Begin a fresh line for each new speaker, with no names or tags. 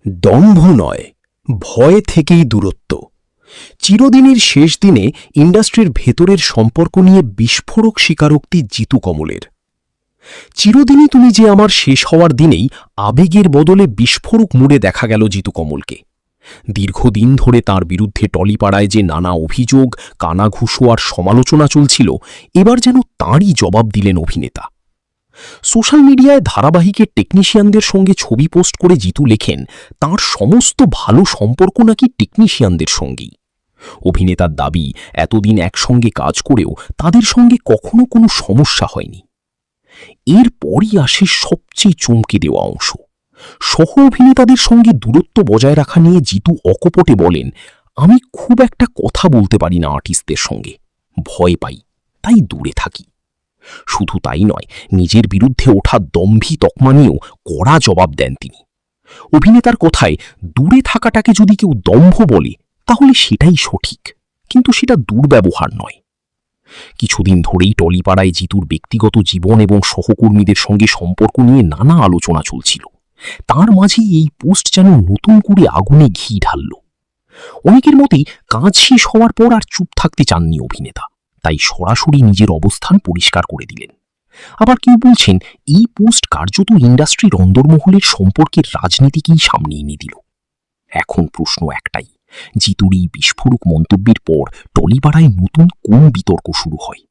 দম্ভ নয়, ভয় থেকেই দূরত্ব। চিরদিনের শেষ দিনে ইন্ডাস্ট্রির ভেতরের সম্পর্ক নিয়ে বিস্ফোরক স্বীকারোক্তি জিতু কমলের। চিরদিনই তুমি যে আমার শেষ হওয়ার দিনেই আবেগের বদলে বিস্ফোরক মুডে দেখা গেল জিতু কমলকে। দীর্ঘদিন ধরে তার বিরুদ্ধে টলিপাড়ায় যে নানা অভিযোগ, কানাঘুষো আর সমালোচনা চলছিল, এবার যেন তাঁরই জবাব দিলেন অভিনেতা। সোশ্যাল মিডিয়ায় ধারাবাহিকের টেকনিশিয়ানদের সঙ্গে ছবি পোস্ট করে জিতু লেখেন তাঁর সমস্ত ভালো সম্পর্ক নাকি টেকনিশিয়ানদের সঙ্গেই। অভিনেতার দাবি, এতদিন একসঙ্গে কাজ করেও তাদের সঙ্গে কখনো কোনো সমস্যা হয়নি। এরপরই আসে সবচেয়ে চমকে দেওয়া অংশ। সহ অভিনেতাদের সঙ্গে দূরত্ব বজায় রাখা নিয়ে জিতু অকপটে বলেন, আমি খুব একটা কথা বলতে পারি না আর্টিস্টদের সঙ্গে, ভয় পাই, তাই দূরে থাকি। শুধু তাই নয়, নিজের বিরুদ্ধে ওঠা দম্ভী তকমা নিয়েও কড়া জবাব দেন তিনি। অভিনেতার কথায়, দূরে থাকাটাকে যদি কেউ দম্ভ বলে তাহলে সেটাই সঠিক, কিন্তু সেটা দুর্ব্যবহার নয়। কিছুদিন ধরেই টলিপাড়ায় জিতুর ব্যক্তিগত জীবন এবং সহকর্মীদের সঙ্গে সম্পর্ক নিয়ে নানা আলোচনা চলছিল। তার মাঝেই এই পোস্ট যেন নতুন করে আগুনে ঘি ঢালল। অনেকের মতেই কাজ শেষ হওয়ার পর আর চুপ থাকতে চাননি অভিনেতা, তাই সরাসরি নিজের অবস্থান পরিষ্কার করে দিলেন। আবার কেউ বলছেন, এই পোস্ট কার্যত ইন্ডাস্ট্রির অন্দরমহলের সম্পর্কের রাজনীতিকেই সামনে এনে দিল। এখন প্রশ্ন একটাই, জিতুর এই বিস্ফোরক মন্তব্যের পর টলিপাড়ায় নতুন কোন বিতর্ক শুরু হয়?